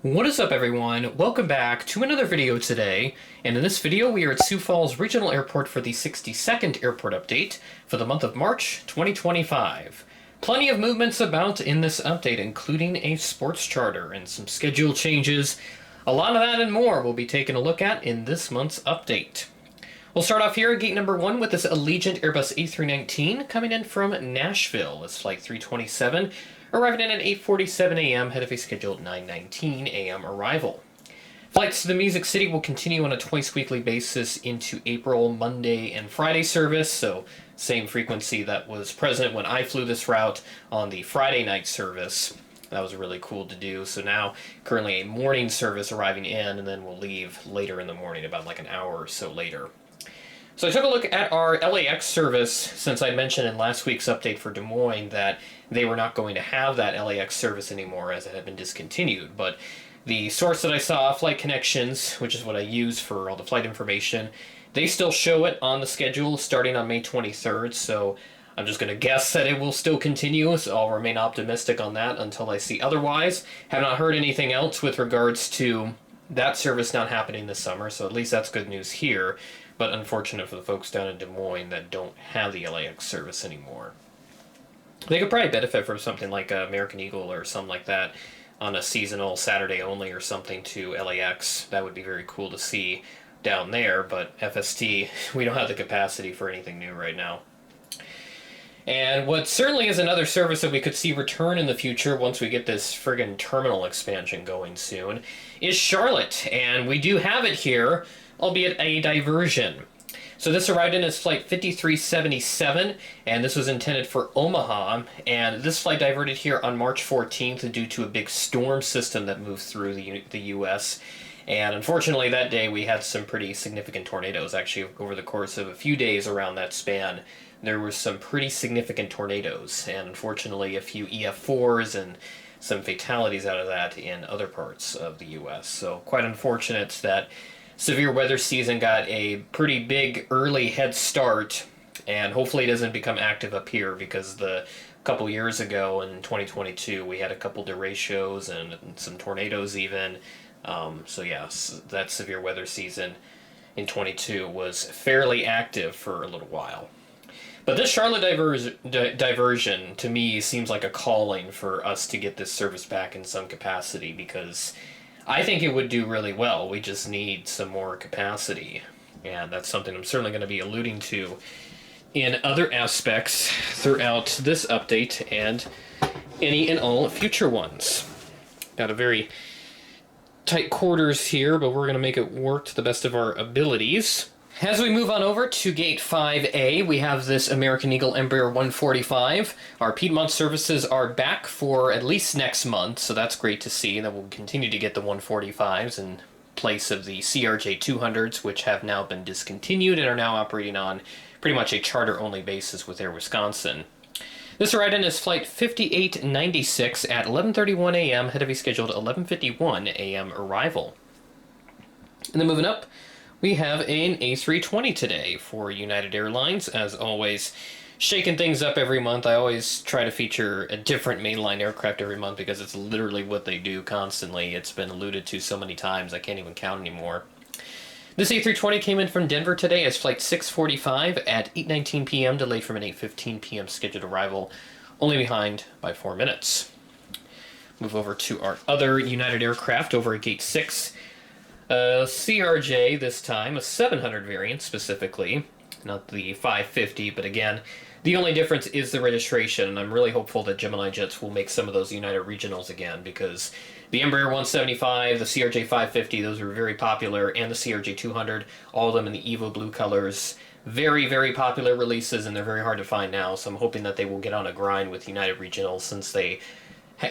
What is up, everyone? Welcome back to another video today, and in this video we are at Sioux Falls Regional Airport for the 62nd airport update for the month of March 2025. Plenty of movements about in this update, including a sports charter and some schedule changes. A lot of that and more we'll be taking a look at in this month's update. We'll start off here at gate number 1 with this Allegiant Airbus A319 coming in from Nashville. It's flight 327. Arriving in at 8:47 a.m., ahead of a scheduled 9:19 a.m. arrival. Flights to the Music City will continue on a twice-weekly basis into April, Monday, and Friday service, so same frequency that was present when I flew this route on the Friday night service. That was really cool to do. So now, currently a morning service arriving in, and then we'll leave later in the morning, about like an hour or so later. So I took a look at our LAX service, since I mentioned in last week's update for Des Moines that they were not going to have that LAX service anymore as it had been discontinued. But the source that I saw, Flight Connections, which is what I use for all the flight information, they still show it on the schedule starting on May 23rd, so I'm just going to guess that it will still continue, so I'll remain optimistic on that until I see otherwise. Have not heard anything else with regards to that service not happening this summer, so at least that's good news here. But unfortunate for the folks down in Des Moines that don't have the LAX service anymore. They could probably benefit from something like American Eagle or something like that on a seasonal Saturday only or something to LAX. That would be very cool to see down there, but FST, we don't have the capacity for anything new right now. And what certainly is another service that we could see return in the future once we get this friggin' terminal expansion going soon is Charlotte, and we do have it here, albeit a diversion. So this arrived in as flight 5377, and this was intended for Omaha, and this flight diverted here on March 14th due to a big storm system that moved through the U.S., and unfortunately that day we had some pretty significant tornadoes. Actually, over the course of a few days around that span, there were some pretty significant tornadoes, and unfortunately a few EF4s and some fatalities out of that in other parts of the U.S. So quite unfortunate that severe weather season got a pretty big early head start, and hopefully it doesn't become active up here, because the couple years ago in 2022 we had a couple derechos and some tornadoes even. So yes, that severe weather season in 22 was fairly active for a little while. But this Charlotte diversion, to me, seems like a calling for us to get this service back in some capacity, because I think it would do really well. We just need some more capacity, and that's something I'm certainly going to be alluding to in other aspects throughout this update and any and all future ones. Got a very tight quarters here, but we're going to make it work to the best of our abilities. As we move on over to Gate 5A, we have this American Eagle Embraer 145. Our Piedmont services are back for at least next month, so that's great to see that we'll continue to get the 145s in place of the CRJ 200s, which have now been discontinued and are now operating on pretty much a charter-only basis with Air Wisconsin. This ride-in is flight 5896 at 11:31 a.m., ahead of a scheduled 11:51 a.m. arrival. And then moving up, we have an A320 today for United Airlines. As always, shaking things up every month. I always try to feature a different mainline aircraft every month because it's literally what they do constantly. It's been alluded to so many times I can't even count anymore. This A320 came in from Denver today as flight 645 at 8:19 p.m., delayed from an 8:15 p.m. scheduled arrival, only behind by 4 minutes. Move over to our other United aircraft over at Gate 6. CRJ this time, a 700 variant specifically, not the 550, but again, the only difference is the registration, and I'm really hopeful that Gemini jets will make some of those United regionals again, because the Embraer 175, the CRJ 550, those were very popular, and the CRJ 200, all of them in the Evo blue colors. Very, very popular releases, and they're very hard to find now, so I'm hoping that they will get on a grind with United regionals, since they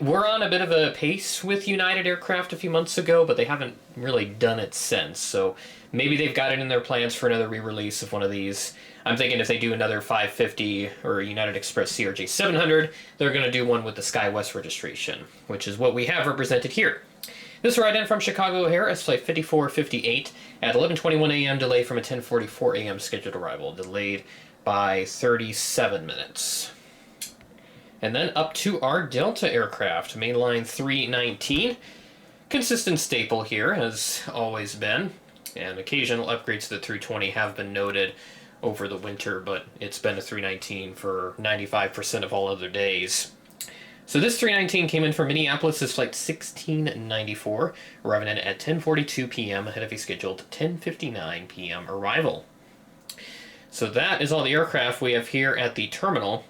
were on a bit of a pace with United aircraft a few months ago, but they haven't really done it since. So maybe they've got it in their plans for another re-release of one of these. I'm thinking if they do another 550 or United Express CRJ 700, they're going to do one with the SkyWest registration, which is what we have represented here. This ride-in from Chicago O'Hare is flight 5458 at 11:21 a.m., delayed from a 10:44 a.m. scheduled arrival, delayed by 37 minutes. And then up to our Delta aircraft, mainline 319. consistent staple here, has always been, and occasional upgrades to the 320 have been noted over the winter, but it's been a 319 for 95% of all other days. So this 319 came in from Minneapolis as flight 1694, arriving in at 10:42 p.m. ahead of a scheduled 10:59 p.m. arrival. So that is all the aircraft we have here at the terminal.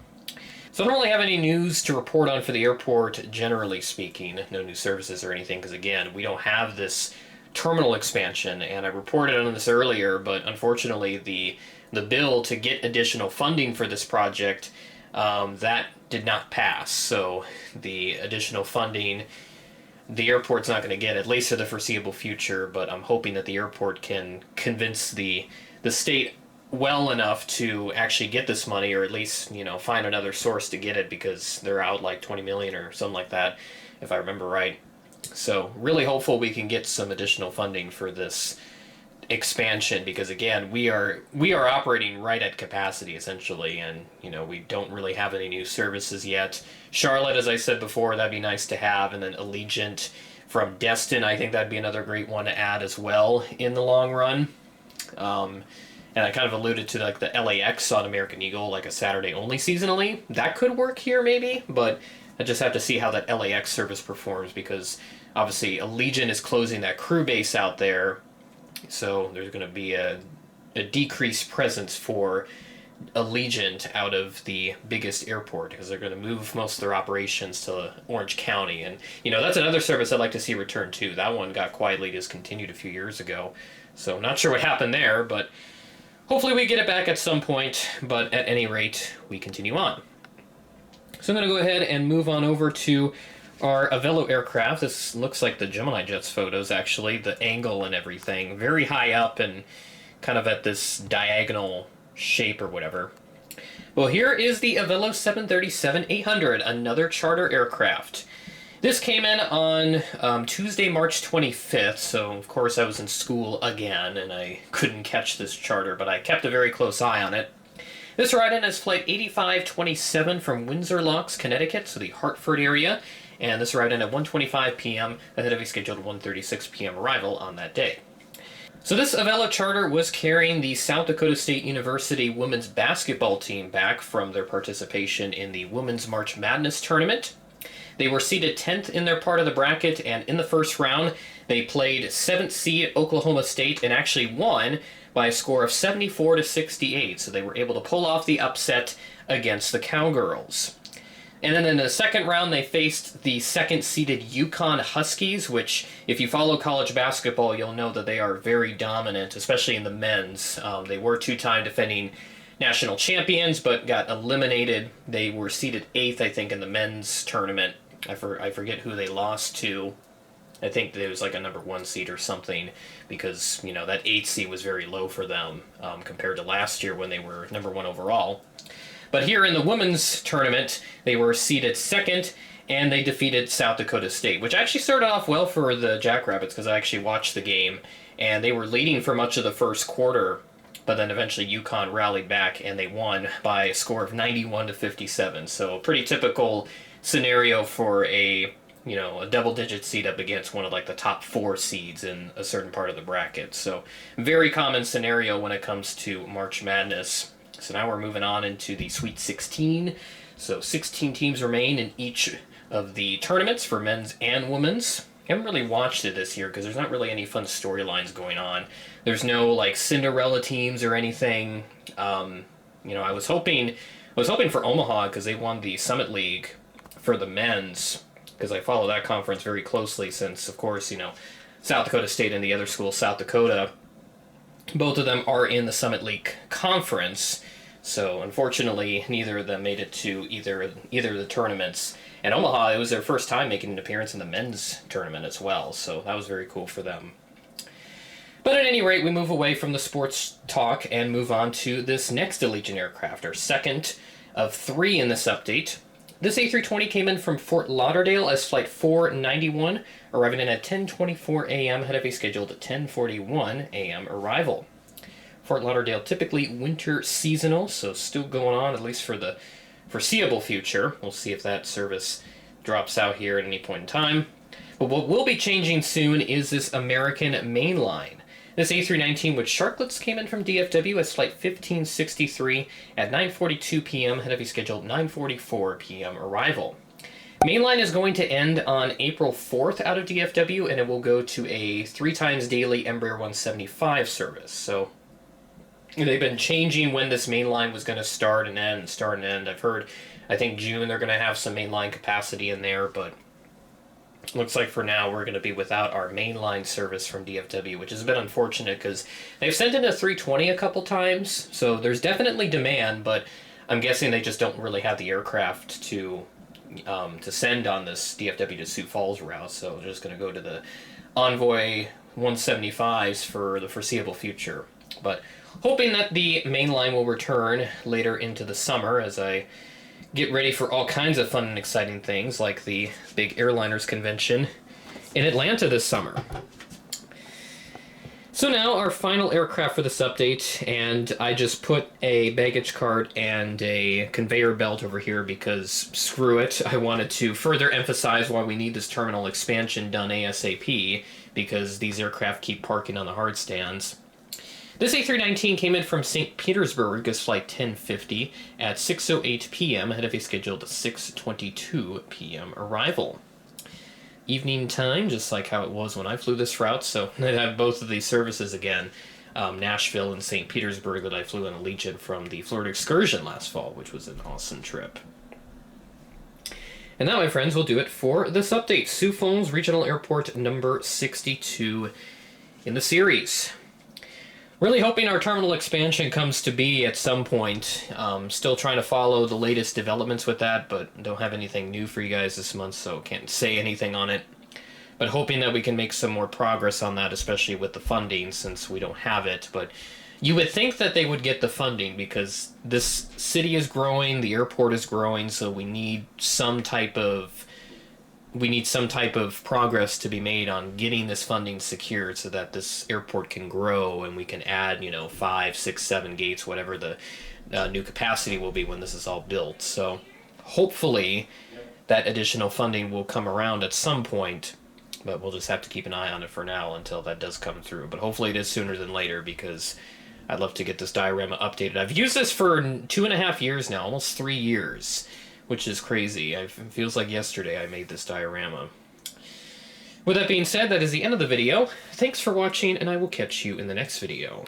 So I don't really have any news to report on for the airport, generally speaking. No new services or anything, because again, we don't have this terminal expansion, and I reported on this earlier, but unfortunately the bill to get additional funding for this project, that did not pass. So the additional funding, the airport's not going to get, at least for the foreseeable future, but I'm hoping that the airport can convince the state well enough to actually get this money, or at least, find another source to get it, because they're out like 20 million or something like that, if I remember right. So really hopeful we can get some additional funding for this expansion, because again, we are operating right at capacity essentially, and we don't really have any new services yet. Charlotte, as I said before, that'd be nice to have, and then Allegiant from Destin, I think that'd be another great one to add as well in the long run. And I kind of alluded to like the LAX on American Eagle, like a Saturday only seasonally. That could work here maybe, but I just have to see how that LAX service performs, because obviously Allegiant is closing that crew base out there, so there's going to be a decreased presence for Allegiant out of the biggest airport, because they're going to move most of their operations to Orange County. And that's another service I'd like to see return too. That one got quietly discontinued a few years ago, so I'm not sure what happened there, but hopefully we get it back at some point. But at any rate, we continue on. So I'm going to go ahead and move on over to our Avelo aircraft. This looks like the Gemini Jets photos, actually, the angle and everything. Very high up and kind of at this diagonal shape or whatever. Well, here is the Avelo 737-800, another charter aircraft. This came in on Tuesday, March 25th, so of course I was in school again and I couldn't catch this charter, but I kept a very close eye on it. This ride-in is Flight 8527 from Windsor Locks, Connecticut, so the Hartford area, and this ride-in at 1:25 p.m. ahead of a scheduled 1:36 p.m. arrival on that day. So this Avelo charter was carrying the South Dakota State University women's basketball team back from their participation in the Women's March Madness tournament. They were seeded 10th in their part of the bracket, and in the first round, they played 7th seed Oklahoma State and actually won by a score of 74-68, so they were able to pull off the upset against the Cowgirls. And then in the second round, they faced the second-seeded UConn Huskies, which, if you follow college basketball, you'll know that they are very dominant, especially in the men's. They were two-time defending national champions, but got eliminated. They were seeded 8th, I think, in the men's tournament. I forget who they lost to. I think it was like a number 1 seed or something, because, that 8th seed was very low for them compared to last year when they were number 1 overall. But here in the women's tournament, they were seeded 2nd, and they defeated South Dakota State, which actually started off well for the Jackrabbits, because I actually watched the game, and they were leading for much of the first quarter, but then eventually UConn rallied back, and they won by a score of 91-57. So a pretty typical scenario for a double-digit seed up against one of like the top 4 seeds in a certain part of the bracket. So very common scenario when it comes to March Madness. So now we're moving on into the Sweet 16. So 16 teams remain in each of the tournaments for men's and women's. I haven't really watched it this year because there's not really any fun storylines going on. There's no like Cinderella teams or anything. I was hoping for Omaha because they won the Summit League for the men's, because I follow that conference very closely since, of course, South Dakota State and the other school, South Dakota, both of them are in the Summit League conference. So unfortunately, neither of them made it to either of the tournaments. And Omaha, it was their first time making an appearance in the men's tournament as well, so that was very cool for them. But at any rate, we move away from the sports talk and move on to this next Allegiant aircraft, our second of 3 in this update. This A320 came in from Fort Lauderdale as Flight 491, arriving in at 10:24 a.m. ahead of a scheduled 10:41 a.m. arrival. Fort Lauderdale typically winter seasonal, so still going on at least for the foreseeable future. We'll see if that service drops out here at any point in time. But what will be changing soon is this American mainline. This A319 with Sharklets came in from DFW as flight 1563 at 9:42 p.m. ahead of a scheduled 9:44 p.m. arrival. Mainline is going to end on April 4th out of DFW, and it will go to a 3 times daily Embraer 175 service. So they've been changing when this mainline was going to start and end. I've heard, I think June they're going to have some mainline capacity in there, but looks like for now we're going to be without our mainline service from DFW, which is a bit unfortunate because they've sent in a 320 a couple times, so there's definitely demand, but I'm guessing they just don't really have the aircraft to send on this DFW to Sioux Falls route, so they're just going to go to the Envoy 175s for the foreseeable future. But hoping that the mainline will return later into the summer as I get ready for all kinds of fun and exciting things like the big airliners convention in Atlanta this summer. So now our final aircraft for this update, and I just put a baggage cart and a conveyor belt over here because screw it, I wanted to further emphasize why we need this terminal expansion done ASAP because these aircraft keep parking on the hard stands. This A319 came in from St. Petersburg as flight 1050 at 6:08 p.m. ahead of a scheduled 6:22 p.m. arrival. Evening time, just like how it was when I flew this route, so I'd have both of these services again. Nashville and St. Petersburg that I flew in Allegiant from the Florida excursion last fall, which was an awesome trip. And that, my friends, will do it for this update. Sioux Falls Regional Airport number 62 in the series. Really hoping our terminal expansion comes to be at some point. Still trying to follow the latest developments with that, but don't have anything new for you guys this month, so can't say anything on it. But hoping that we can make some more progress on that, especially with the funding, since we don't have it. But you would think that they would get the funding because this city is growing, the airport is growing, so we need some type of progress to be made on getting this funding secured so that this airport can grow and we can add, 5, 6, 7 gates, whatever the new capacity will be when this is all built. So hopefully that additional funding will come around at some point, but we'll just have to keep an eye on it for now until that does come through. But hopefully it is sooner than later because I'd love to get this diorama updated. I've used this for 2.5 years now, almost 3 years. Which is crazy. It feels like yesterday I made this diorama. With that being said, that is the end of the video. Thanks for watching, and I will catch you in the next video.